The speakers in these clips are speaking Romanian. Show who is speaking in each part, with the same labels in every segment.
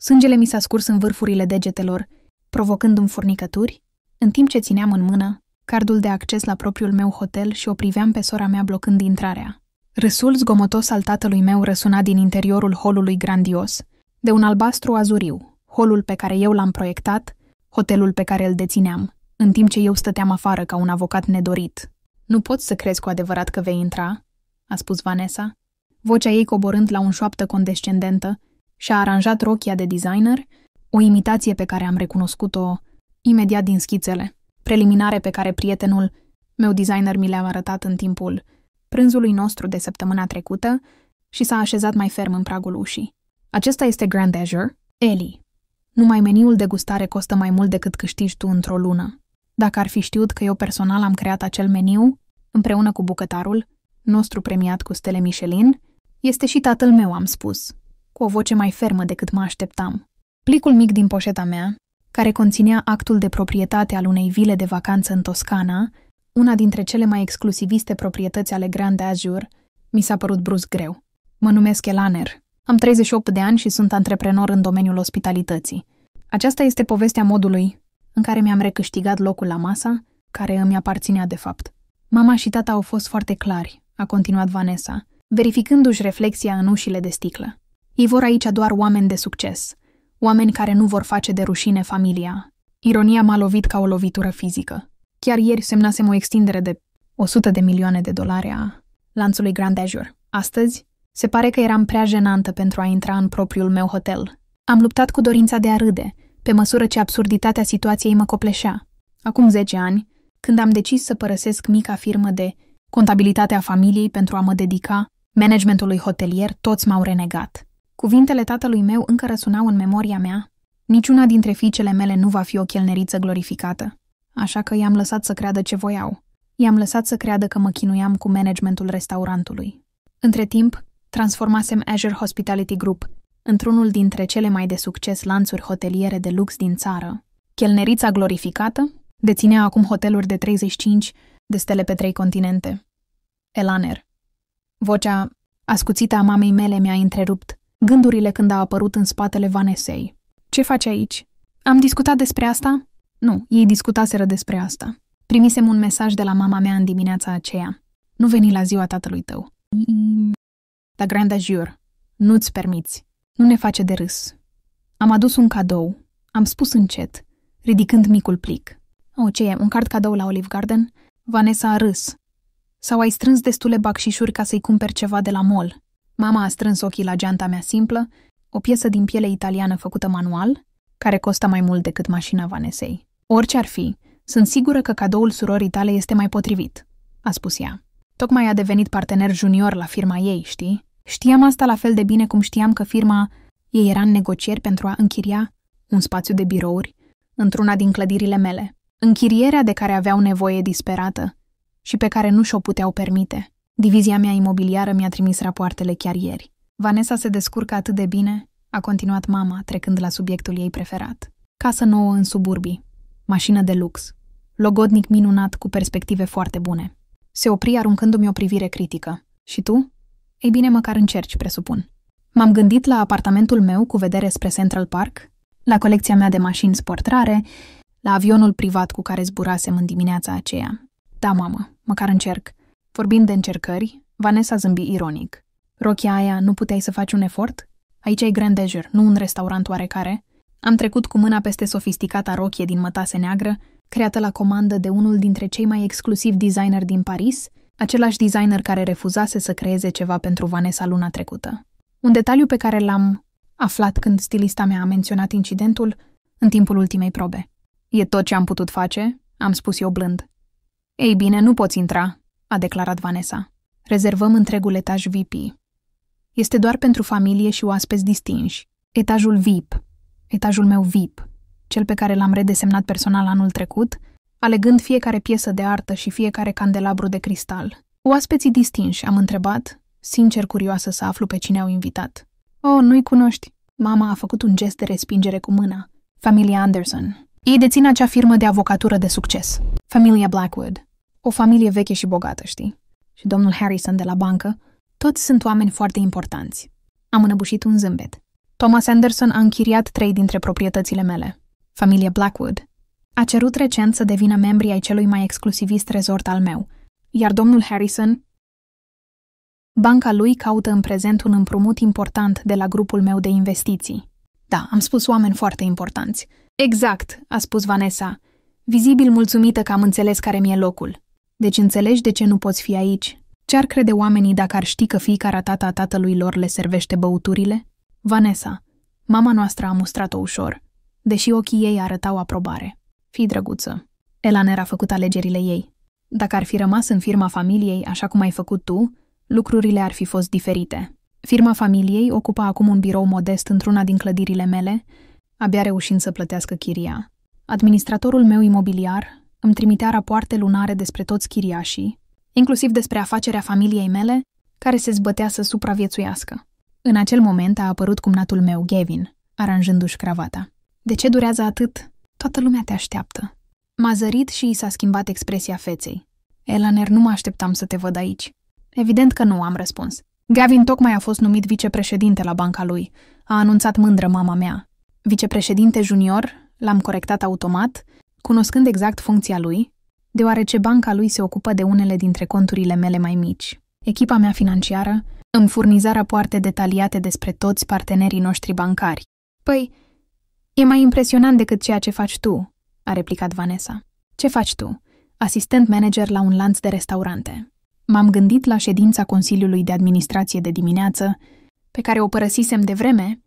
Speaker 1: Sângele mi s-a scurs în vârfurile degetelor, provocându-mi furnicături, în timp ce țineam în mână cardul de acces la propriul meu hotel și o priveam pe sora mea blocând intrarea. Râsul zgomotos al tatălui meu răsuna din interiorul holului grandios, de un albastru azuriu, holul pe care eu l-am proiectat, hotelul pe care îl dețineam, în timp ce eu stăteam afară ca un avocat nedorit. "Nu poți să crezi cu adevărat că vei intra?" a spus Vanessa, vocea ei coborând la un șoaptă condescendentă, și-a aranjat rochia de designer, o imitație pe care am recunoscut-o imediat din schițele, preliminare pe care prietenul meu designer mi le-a arătat în timpul prânzului nostru de săptămâna trecută și s-a așezat mai ferm în pragul ușii. "Acesta este Grand Azure, Ellie. Numai meniul de gustare costă mai mult decât câștigi tu într-o lună. Dacă ar fi știut că eu personal am creat acel meniu, împreună cu bucătarul nostru premiat cu stele Michelin, este și tatăl meu," am spus, cu o voce mai fermă decât mă așteptam. Plicul mic din poșeta mea, care conținea actul de proprietate al unei vile de vacanță în Toscana, una dintre cele mai exclusiviste proprietăți ale Grand Azure, mi s-a părut brusc greu. "Mă numesc Elaner. Am 38 de ani și sunt antreprenor în domeniul ospitalității. Aceasta este povestea modului în care mi-am recâștigat locul la masa, care îmi aparținea de fapt. Mama și tata au fost foarte clari," a continuat Vanessa, verificându-și reflexia în ușile de sticlă. "Ei vor aici doar oameni de succes, oameni care nu vor face de rușine familia." Ironia m-a lovit ca o lovitură fizică. Chiar ieri semnasem o extindere de $100 de milioane a lanțului Grand Azure. Astăzi, se pare că eram prea jenantă pentru a intra în propriul meu hotel. Am luptat cu dorința de a râde, pe măsură ce absurditatea situației mă copleșea. Acum 10 ani, când am decis să părăsesc mica firmă de contabilitate a familiei pentru a mă dedica managementului hotelier, toți m-au renegat. Cuvintele tatălui meu încă răsunau în memoria mea. Niciuna dintre fiicele mele nu va fi o chelneriță glorificată. Așa că i-am lăsat să creadă ce voiau. I-am lăsat să creadă că mă chinuiam cu managementul restaurantului. Între timp, transformasem Azure Hospitality Group într-unul dintre cele mai de succes lanțuri hoteliere de lux din țară. Chelnerița glorificată deținea acum hoteluri de 35 de stele pe 3 continente. "Elaner." Vocea ascuțită a mamei mele mi-a întrerupt gândurile când a apărut în spatele Vanessei. "Ce faci aici?" "Am discutat despre asta?" "Nu, ei discutaseră despre asta. Primisem un mesaj de la mama mea în dimineața aceea. Nu veni la ziua tatălui tău." "La Grand Azure. Nu-ți permiți. Nu ne face de râs." Am adus un cadou. Am spus încet, ridicând micul plic. "Oh, ce e? Un card cadou la Olive Garden?" Vanessa a râs. "Sau ai strâns destule bacșișuri ca să-i cumperi ceva de la mall?" Mama a strâns ochii la geanta mea simplă, o piesă din piele italiană făcută manual, care costă mai mult decât mașina Vanessei. "Orice ar fi, sunt sigură că cadoul surorii tale este mai potrivit," a spus ea. "Tocmai a devenit partener junior la firma ei, știi? Știam asta la fel de bine cum știam că firma ei era în negocieri pentru a închiria un spațiu de birouri într-una din clădirile mele. Închirierea de care aveau nevoie disperată și pe care nu și-o puteau permite. Divizia mea imobiliară mi-a trimis rapoartele chiar ieri. Vanessa se descurcă atât de bine," a continuat mama, trecând la subiectul ei preferat. "Casă nouă în suburbii, mașină de lux, logodnic minunat cu perspective foarte bune." Se opri aruncându-mi o privire critică. "Și tu?" "Ei bine, măcar încerci, presupun." M-am gândit la apartamentul meu cu vedere spre Central Park, la colecția mea de mașini sport rare, la avionul privat cu care zburasem în dimineața aceea. "Da, mamă, măcar încerc." Vorbind de încercări, Vanessa zâmbi ironic. "Rochia aia, nu puteai să faci un efort? Aici e Grand Azure, nu un restaurant oarecare." Am trecut cu mâna peste sofisticata rochie din mătase neagră, creată la comandă de unul dintre cei mai exclusivi designeri din Paris, același designer care refuzase să creeze ceva pentru Vanessa luna trecută. Un detaliu pe care l-am aflat când stilista mea a menționat incidentul în timpul ultimei probe. "E tot ce am putut face?" am spus eu blând. "Ei bine, nu poți intra," a declarat Vanessa. "Rezervăm întregul etaj VIP. Este doar pentru familie și oaspeți distinși. Etajul VIP, etajul meu VIP, cel pe care l-am redesemnat personal anul trecut, alegând fiecare piesă de artă și fiecare candelabru de cristal. Oaspeții distinși, am întrebat, sincer curioasă să aflu pe cine au invitat. "Oh, nu-i cunoști." Mama a făcut un gest de respingere cu mâna. "Familia Anderson. Ei dețin acea firmă de avocatură de succes. Familia Blackwood. O familie veche și bogată, știi? Și domnul Harrison de la bancă. Toți sunt oameni foarte importanți." Am înăbușit un zâmbet. Thomas Anderson a închiriat 3 dintre proprietățile mele. Familia Blackwood a cerut recent să devină membri ai celui mai exclusivist resort al meu, iar domnul Harrison... Banca lui caută în prezent un împrumut important de la grupul meu de investiții. Da, am spus oameni foarte importanți. Exact, a spus Vanessa, vizibil mulțumită că am înțeles care mi-e locul. Deci înțelegi de ce nu poți fi aici? Ce-ar crede oamenii dacă ar ști că fiica ratată a tatălui lor le servește băuturile? Vanessa, mama noastră a mustrat-o ușor, deși ochii ei arătau aprobare. Fii drăguță. Elaner a făcut alegerile ei. Dacă ar fi rămas în firma familiei așa cum ai făcut tu, lucrurile ar fi fost diferite. Firma familiei ocupa acum un birou modest într-una din clădirile mele, abia reușind să plătească chiria. Administratorul meu imobiliar îmi trimitea rapoarte lunare despre toți chiriașii, inclusiv despre afacerea familiei mele, care se zbătea să supraviețuiască. În acel moment a apărut cumnatul meu, Gavin, aranjându-și cravata. De ce durează atât? Toată lumea te așteaptă. M-a zărit și i s-a schimbat expresia feței. Elaner, nu mă așteptam să te văd aici. Evident că nu, am răspuns. Gavin tocmai a fost numit vicepreședinte la banca lui, a anunțat mândră mama mea. Vicepreședinte junior, l-am corectat automat, cunoscând exact funcția lui, deoarece banca lui se ocupă de unele dintre conturile mele mai mici. Echipa mea financiară îmi furniza rapoarte detaliate despre toți partenerii noștri bancari. Păi, e mai impresionant decât ceea ce faci tu, a replicat Vanessa. Ce faci tu? Asistent manager la un lanț de restaurante. M-am gândit la ședința Consiliului de Administrație de dimineață, pe care o părăsisem de vreme,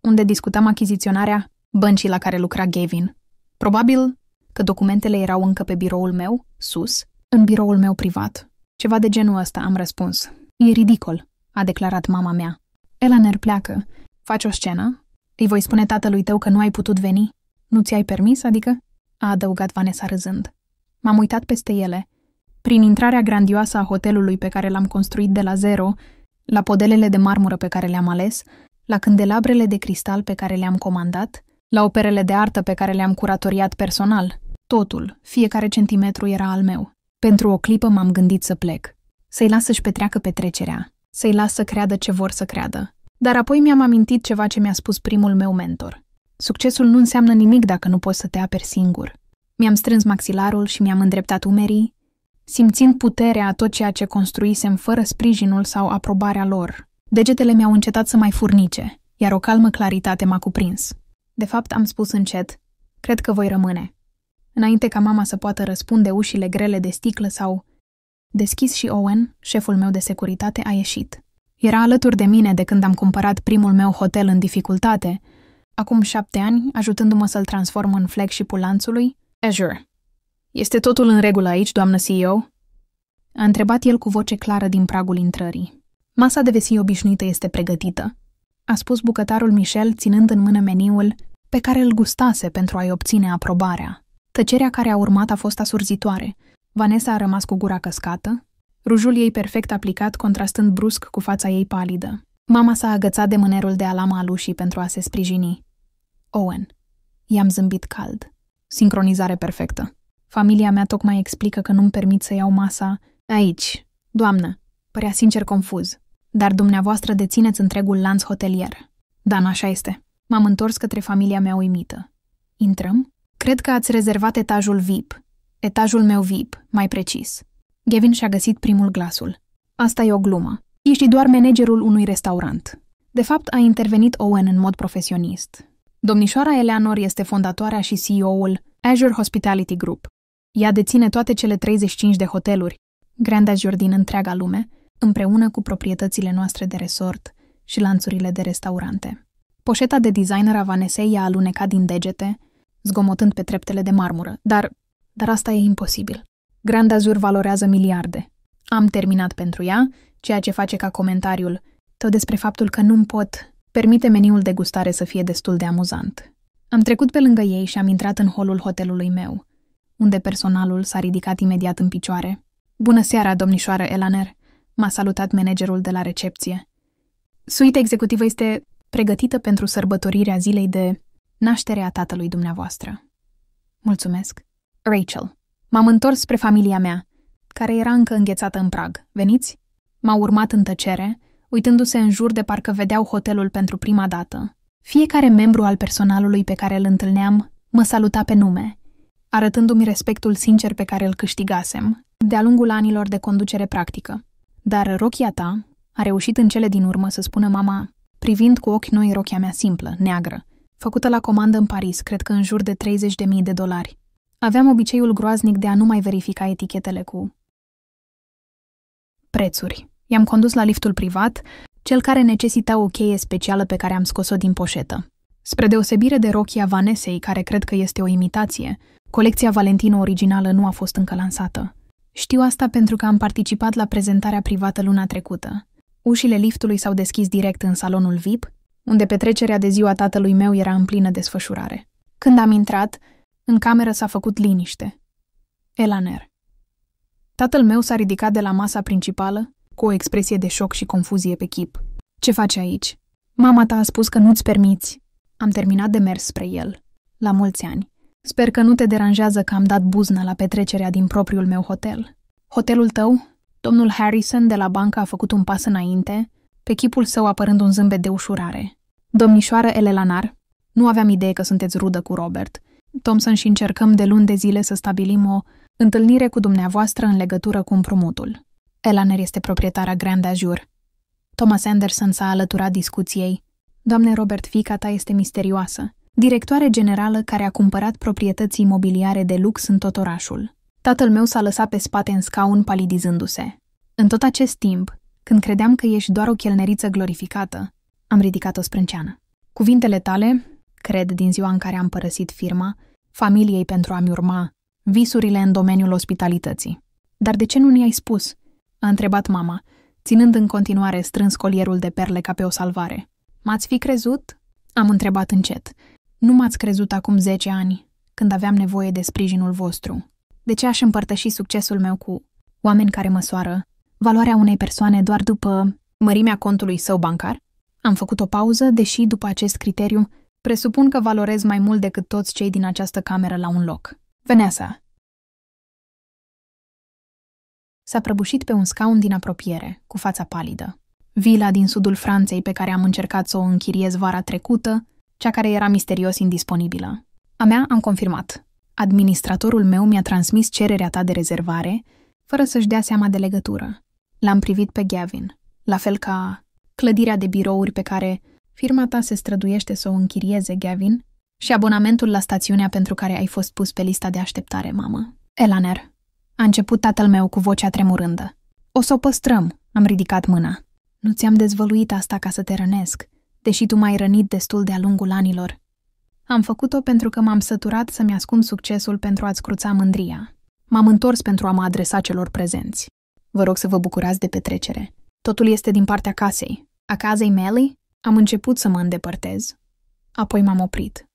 Speaker 1: unde discutam achiziționarea băncii la care lucra Gavin. Probabil că documentele erau încă pe biroul meu, sus, în biroul meu privat. Ceva de genul ăsta, am răspuns. E ridicol, a declarat mama mea. Elaner, pleacă. Faci o scenă? Îi voi spune tatălui tău că nu ai putut veni? Nu ți-ai permis, adică? A adăugat Vanessa râzând. M-am uitat peste ele. Prin intrarea grandioasă a hotelului pe care l-am construit de la zero, la podelele de marmură pe care le-am ales, la candelabrele de cristal pe care le-am comandat, la operele de artă pe care le-am curatoriat personal. Totul, fiecare centimetru era al meu. Pentru o clipă m-am gândit să plec. Să-i las să-și petreacă petrecerea. Să-i las să creadă ce vor să creadă. Dar apoi mi-am amintit ceva ce mi-a spus primul meu mentor. Succesul nu înseamnă nimic dacă nu poți să te aperi singur. Mi-am strâns maxilarul și mi-am îndreptat umerii, simțind puterea a tot ceea ce construisem fără sprijinul sau aprobarea lor. Degetele mi-au încetat să mai furnice, iar o calmă claritate m-a cuprins. De fapt, am spus încet, cred că voi rămâne. Înainte ca mama să poată răspunde, ușile grele de sticlă s-au deschis și Owen, șeful meu de securitate, a ieșit. Era alături de mine de când am cumpărat primul meu hotel în dificultate, acum 7 ani, ajutându-mă să-l transform în flagship-ul lanțului. Azure. Este totul în regulă aici, doamnă CEO? A întrebat el cu voce clară din pragul intrării. Masa de vesii obișnuită este pregătită, a spus bucătarul Michel, ținând în mână meniul pe care îl gustase pentru a-i obține aprobarea. Tăcerea care a urmat a fost asurzitoare. Vanessa a rămas cu gura căscată, rujul ei perfect aplicat contrastând brusc cu fața ei palidă. Mama s-a agățat de mânerul de alamă al ușii pentru a se sprijini. Owen. I-am zâmbit cald. Sincronizare perfectă. Familia mea tocmai explică că nu-mi permit să iau masa aici. Doamnă, părea sincer confuz. Dar dumneavoastră dețineți întregul lanț hotelier. Da, așa este. M-am întors către familia mea uimită. Intrăm? Cred că ați rezervat etajul VIP. Etajul meu VIP, mai precis. Gavin și-a găsit primul glasul. Asta e o glumă. Ești doar managerul unui restaurant. De fapt, a intervenit Owen în mod profesionist. Domnișoara Eleanor este fondatoarea și CEO-ul Azure Hospitality Group. Ea deține toate cele 35 de hoteluri, Grand Azure din întreaga lume, împreună cu proprietățile noastre de resort și lanțurile de restaurante. Poșeta de designer a Vanessei i-a alunecat din degete, zgomotând pe treptele de marmură, dar asta e imposibil. Grand Azure valorează miliarde. Am terminat pentru ea, ceea ce face ca comentariul tău despre faptul că nu-mi pot permite meniul de gustare să fie destul de amuzant. Am trecut pe lângă ei și am intrat în holul hotelului meu, unde personalul s-a ridicat imediat în picioare. Bună seara, domnișoară Elaner, m-a salutat managerul de la recepție. Suita executivă este pregătită pentru sărbătorirea zilei de naștere a tatălui dumneavoastră. Mulțumesc. Rachel. M-am întors spre familia mea, care era încă înghețată în prag. Veniți? M-au urmat în tăcere, uitându-se în jur de parcă vedeau hotelul pentru prima dată. Fiecare membru al personalului pe care îl întâlneam mă saluta pe nume, arătându-mi respectul sincer pe care îl câștigasem de-a lungul anilor de conducere practică. Dar rochia ta a reușit în cele din urmă să spună mama, privind cu ochi noi rochia mea simplă, neagră, făcută la comandă în Paris, cred că în jur de $30.000. Aveam obiceiul groaznic de a nu mai verifica etichetele cu prețuri. I-am condus la liftul privat, cel care necesita o cheie specială pe care am scos-o din poșetă. Spre deosebire de rochia Vanessei, care cred că este o imitație, colecția Valentino originală nu a fost încă lansată. Știu asta pentru că am participat la prezentarea privată luna trecută. Ușile liftului s-au deschis direct în salonul VIP, unde petrecerea de ziua tatălui meu era în plină desfășurare. Când am intrat, în cameră s-a făcut liniște. Elaner. Tatăl meu s-a ridicat de la masa principală, cu o expresie de șoc și confuzie pe chip. Ce faci aici? Mama ta a spus că nu-ți permiți. Am terminat de mers spre el. La mulți ani. Sper că nu te deranjează că am dat buzna la petrecerea din propriul meu hotel. Hotelul tău? Domnul Harrison de la bancă a făcut un pas înainte, pe chipul său apărând un zâmbet de ușurare. Domnișoară Elelanar, nu aveam idee că sunteți rudă cu Robert. Thompson și încercăm de luni de zile să stabilim o întâlnire cu dumneavoastră în legătură cu împrumutul. Elaner este proprietara Grand Azure. Thomas Anderson s-a alăturat discuției. Doamne Robert, fiica ta este misterioasă. Directoare generală care a cumpărat proprietăți imobiliare de lux în tot orașul. Tatăl meu s-a lăsat pe spate în scaun palidizându-se. În tot acest timp, când credeam că ești doar o chelneriță glorificată, am ridicat o sprânceană. Cuvintele tale, cred din ziua în care am părăsit firma, familiei pentru a-mi urma visurile în domeniul ospitalității. Dar de ce nu ne-ai spus? A întrebat mama, ținând în continuare strâns colierul de perle ca pe o salvare. M-ați fi crezut? Am întrebat încet. Nu m-ați crezut acum 10 ani, când aveam nevoie de sprijinul vostru. De ce aș împărtăși succesul meu cu oameni care măsoară valoarea unei persoane doar după mărimea contului său bancar? Am făcut o pauză, deși după acest criteriu presupun că valorez mai mult decât toți cei din această cameră la un loc. Vanessa. S-a prăbușit pe un scaun din apropiere, cu fața palidă. Vila din sudul Franței pe care am încercat să o închiriez vara trecută, cea care era misterios indisponibilă. A mea am confirmat. Administratorul meu mi-a transmis cererea ta de rezervare, fără să-și dea seama de legătură. L-am privit pe Gavin, la fel ca clădirea de birouri pe care firma ta se străduiește să o închirieze, Gavin, și abonamentul la stațiunea pentru care ai fost pus pe lista de așteptare, mamă. Elaner. A început tatăl meu cu vocea tremurândă. O să o păstrăm, am ridicat mâna. Nu ți-am dezvăluit asta ca să te rănesc, deși tu m-ai rănit destul de-a lungul anilor. Am făcut-o pentru că m-am săturat să-mi ascund succesul pentru a-ți cruța mândria. M-am întors pentru a mă adresa celor prezenți. Vă rog să vă bucurați de petrecere. Totul este din partea casei. A casei mele? Am început să mă îndepărtez. Apoi m-am oprit.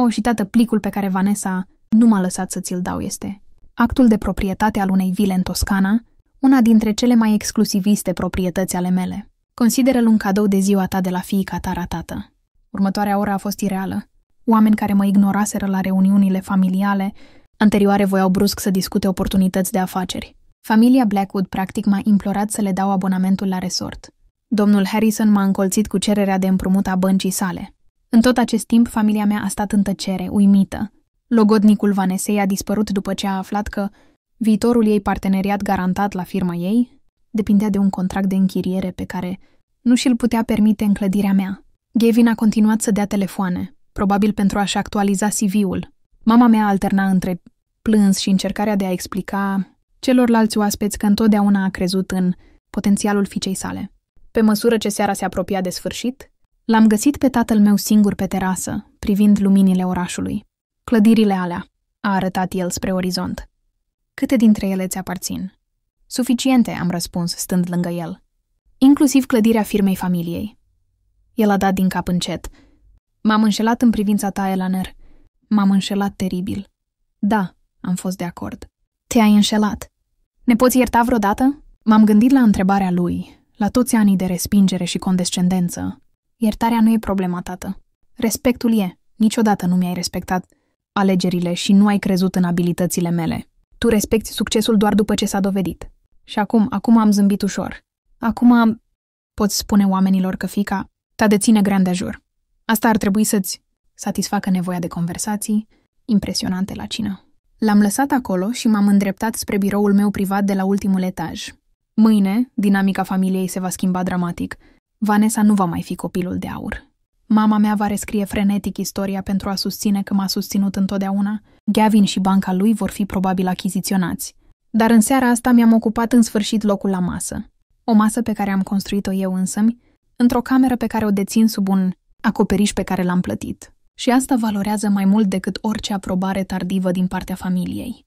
Speaker 1: Și tată, plicul pe care Vanessa nu m-a lăsat să ți-l dau este actul de proprietate al unei vile în Toscana, una dintre cele mai exclusiviste proprietăți ale mele. Consideră-l un cadou de ziua ta de la fiica ta ratată. Următoarea oră a fost ireală. Oameni care mă ignoraseră la reuniunile familiale anterioare voiau brusc să discute oportunități de afaceri. Familia Blackwood practic m-a implorat să le dau abonamentul la resort. Domnul Harrison m-a încolțit cu cererea de împrumut a băncii sale. În tot acest timp, familia mea a stat în tăcere, uimită. Logodnicul Vanessei a dispărut după ce a aflat că viitorul ei parteneriat garantat la firma ei depindea de un contract de închiriere pe care nu și-l putea permite în clădirea mea. Gavin a continuat să dea telefoane, probabil pentru a-și actualiza CV-ul. Mama mea alterna între plâns și încercarea de a explica celorlalți oaspeți că întotdeauna a crezut în potențialul fiicei sale. Pe măsură ce seara se apropia de sfârșit, l-am găsit pe tatăl meu singur pe terasă, privind luminile orașului. Clădirile alea, a arătat el spre orizont. Câte dintre ele ți aparțin? Suficiente, am răspuns, stând lângă el. Inclusiv clădirea firmei familiei. El a dat din cap încet. M-am înșelat în privința ta, Elaner. M-am înșelat teribil. Da, am fost de acord. Te-ai înșelat. Ne poți ierta vreodată? M-am gândit la întrebarea lui, la toți anii de respingere și condescendență. Iertarea nu e problema, tată. Respectul e. Niciodată nu mi-ai respectat alegerile și nu ai crezut în abilitățile mele. Tu respecti succesul doar după ce s-a dovedit. Și acum am zâmbit ușor. Acum poți spune oamenilor că fiica ta deține Grand Azure. Asta ar trebui să-ți satisfacă nevoia de conversații impresionante la cină. L-am lăsat acolo și m-am îndreptat spre biroul meu privat de la ultimul etaj. Mâine, dinamica familiei se va schimba dramatic. Vanessa nu va mai fi copilul de aur. Mama mea va rescrie frenetic istoria pentru a susține că m-a susținut întotdeauna. Gavin și banca lui vor fi probabil achiziționați. Dar în seara asta mi-am ocupat în sfârșit locul la masă. O masă pe care am construit-o eu însămi, într-o cameră pe care o dețin sub un acoperiș pe care l-am plătit. Și asta valorează mai mult decât orice aprobare tardivă din partea familiei.